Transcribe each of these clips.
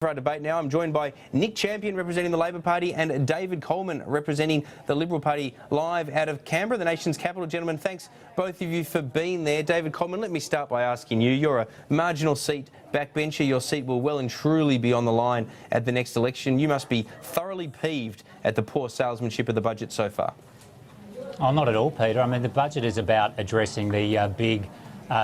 For our debate now, I'm joined by Nick Champion representing the Labor Party and David Coleman representing the Liberal Party live out of Canberra, the nation's capital. Gentlemen, thanks both of you for being there. David Coleman, let me start by asking you, you're a marginal seat backbencher. Your seat will well and truly be on the line at the next election. You must be thoroughly peeved at the poor salesmanship of the budget so far. Oh, not at all, Peter. I mean, the budget is about addressing the big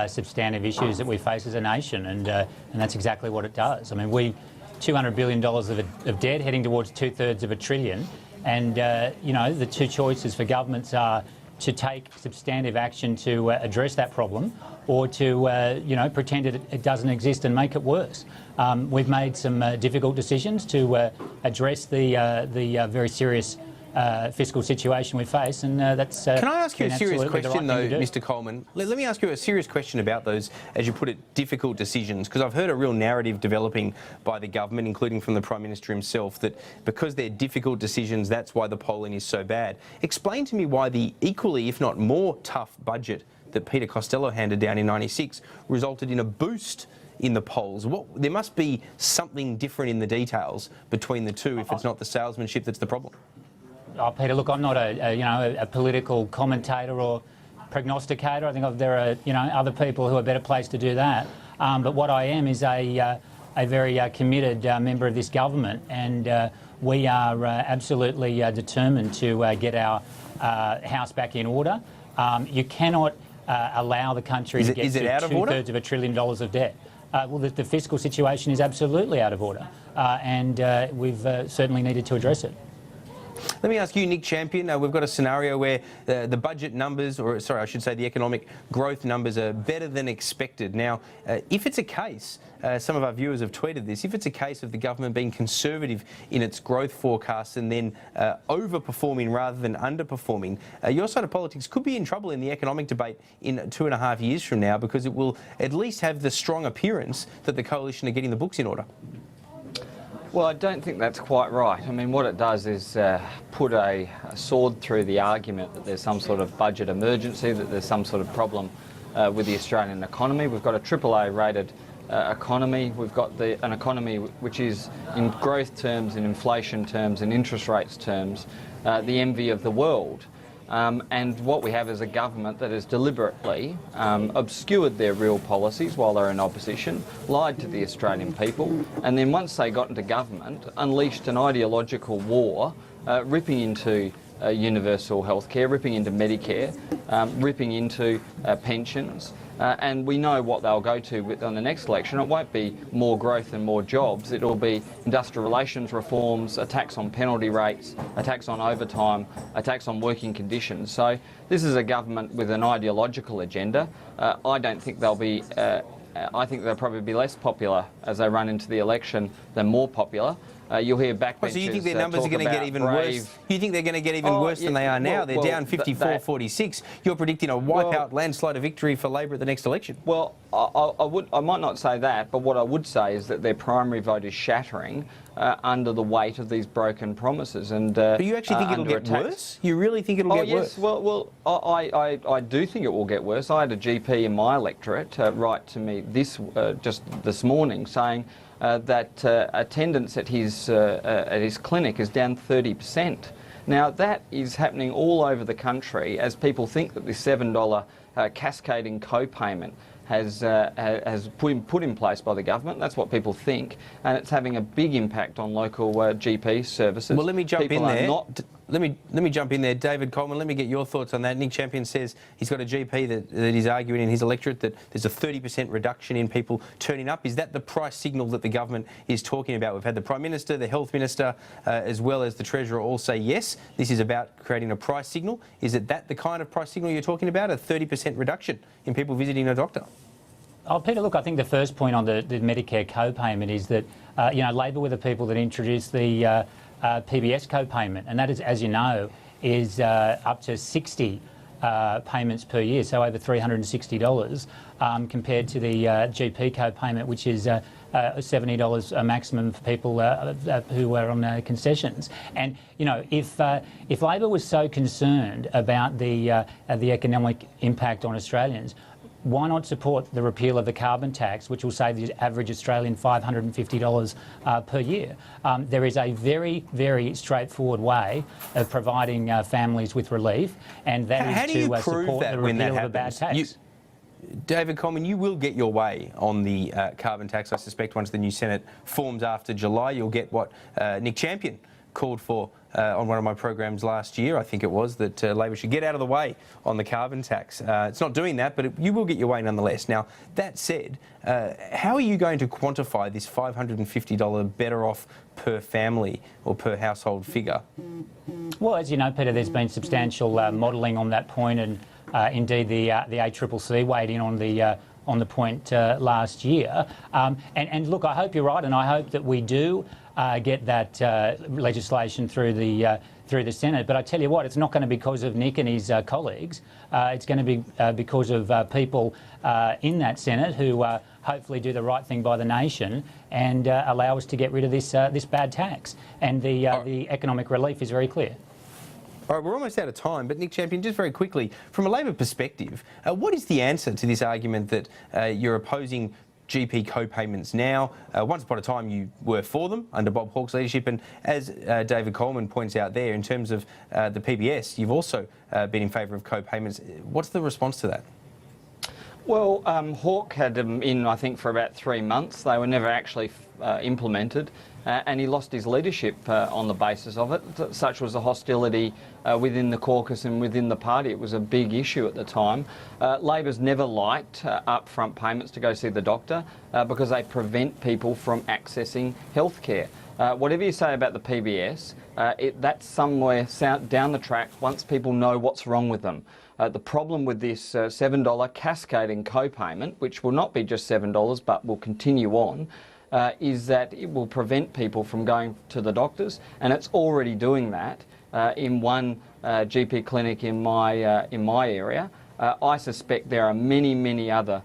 substantive issues that we face as a nation, and that's exactly what it does. I mean, $200 billion of debt, heading towards two-thirds of $1 trillion. And, you know, the two choices for governments are to take substantive action to address that problem, or to, you know, pretend it doesn't exist and make it worse. We've made some difficult decisions to address the very serious fiscal situation we face, and that's... Can I ask you a serious question, though, Mr Coleman? Let me ask you a serious question about those, as you put it, difficult decisions, because I've heard a real narrative developing by the government, including from the Prime Minister himself, that because they're difficult decisions, that's why the polling is so bad. Explain to me why the equally, if not more, tough budget that Peter Costello handed down in '96 resulted in a boost in the polls. There must be something different in the details between the two if it's not the salesmanship that's the problem. Oh, Peter, look, I'm not a political commentator or prognosticator. I think there are, you know, other people who are better placed to do that. But what I am is a very committed member of this government, and we are absolutely determined to get our house back in order. You cannot allow the country to get to two-thirds of $1 trillion of debt. Well, the fiscal situation is absolutely out of order, and we've certainly needed to address it. Let me ask you, Nick Champion, we've got a scenario where the budget numbers, or sorry, I should say the economic growth numbers are better than expected. Now, if it's a case, some of our viewers have tweeted this, if it's a case of the government being conservative in its growth forecasts and then overperforming rather than underperforming, your side of politics could be in trouble in the economic debate in 2.5 years from now, because it will at least have the strong appearance that the coalition are getting the books in order. Well, I don't think that's quite right. I mean, what it does is put a sword through the argument that there's some sort of budget emergency, that there's some sort of problem with the Australian economy. We've got a AAA rated economy. We've got an economy which is, in growth terms, in inflation terms, in interest rates terms, the envy of the world. And what we have is a government that has deliberately obscured their real policies while they're in opposition, lied to the Australian people, and then once they got into government, unleashed an ideological war, ripping into universal healthcare, ripping into Medicare, ripping into pensions. And we know what they'll go to on the next election. It won't be more growth and more jobs. It'll be industrial relations reforms, a tax on penalty rates, a tax on overtime, a tax on working conditions. So this is a government with an ideological agenda. I don't think they'll be... I think they'll probably be less popular as they run into the election than more popular. You'll hear backbenchers. So you think their numbers are going to get even worse? You think they're going to get even worse than they are now? They're down 54-46. You're predicting a wipeout landslide of victory for Labor at the next election. Well, I might not say that, but what I would say is that their primary vote is shattering under the weight of these broken promises. And but you actually think it'll get worse? You really think it'll get worse? Well, I do think it will get worse. I had a GP in my electorate write to me just this morning saying that attendance at his clinic is down 30%. Now that is happening all over the country as people think that this $7 cascading co-payment has put in place by the government. That's what people think, and it's having a big impact on local GP services. Well, let me jump in there. Let me jump in there, David Coleman. Let me get your thoughts on that. Nick Champion says he's got a GP that he's arguing in his electorate that there's a 30% reduction in people turning up. Is that the price signal that the government is talking about? We've had the Prime Minister, the Health Minister, as well as the Treasurer all say yes, this is about creating a price signal. Is that the kind of price signal you're talking about, a 30% reduction in people visiting a doctor? Oh, Peter, look, I think the first point on the Medicare co-payment is that, you know, Labor were the people that introduced the PBS co-payment, and that is, as you know, is up to 60 payments per year, so over $360, compared to the GP co-payment, which is $70 a maximum for people who are on concessions. And you know, if Labor was so concerned about the economic impact on Australians, why not support the repeal of the carbon tax, which will save the average Australian $550 per year? There is a very, very straightforward way of providing families with relief, and that is to support the repeal of a bad tax. David Coleman, you will get your way on the carbon tax, I suspect, once the new Senate forms after July. You'll get what Nick Champion called for on one of my programs last year, I think it was, that Labor should get out of the way on the carbon tax. It's not doing that, but you will get your way nonetheless. Now, that said, how are you going to quantify this $550 better off per family or per household figure? Well, as you know, Peter, there's been substantial modelling on that point, and indeed the ACCC weighed in on the point last year. And look, I hope you're right, and I hope that we do get that legislation through the Senate. But I tell you what, it's not going to be because of Nick and his colleagues. It's going to be because of people in that Senate who hopefully do the right thing by the nation and allow us to get rid of this bad tax. And the economic relief is very clear. All right, we're almost out of time, but Nick Champion, just very quickly, from a Labor perspective, what is the answer to this argument that you're opposing GP co-payments now? Once upon a time you were for them under Bob Hawke's leadership, and as David Coleman points out there, in terms of the PBS, you've also been in favour of co-payments. What's the response to that? Well, Hawke had them in, I think, for about 3 months. They were never actually implemented, and he lost his leadership on the basis of it. Such was the hostility within the caucus and within the party. It was a big issue at the time. Labor's never liked upfront payments to go see the doctor because they prevent people from accessing healthcare. Whatever you say about the PBS, that's somewhere down the track once people know what's wrong with them. The problem with this $7 cascading co-payment, which will not be just $7 but will continue on, is that it will prevent people from going to the doctors, and it's already doing that in one GP clinic in my area. I suspect there are many, many other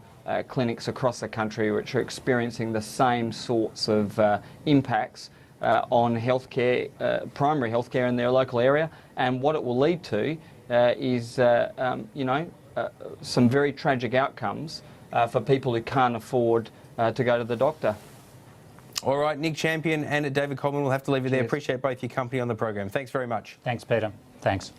clinics across the country which are experiencing the same sorts of impacts on healthcare, primary healthcare in their local area, and what it will lead to is some very tragic outcomes for people who can't afford to go to the doctor. All right, Nick Champion and David Coleman, we'll have to leave it there. Appreciate both your company on the program. Thanks very much. Thanks, Peter. Thanks.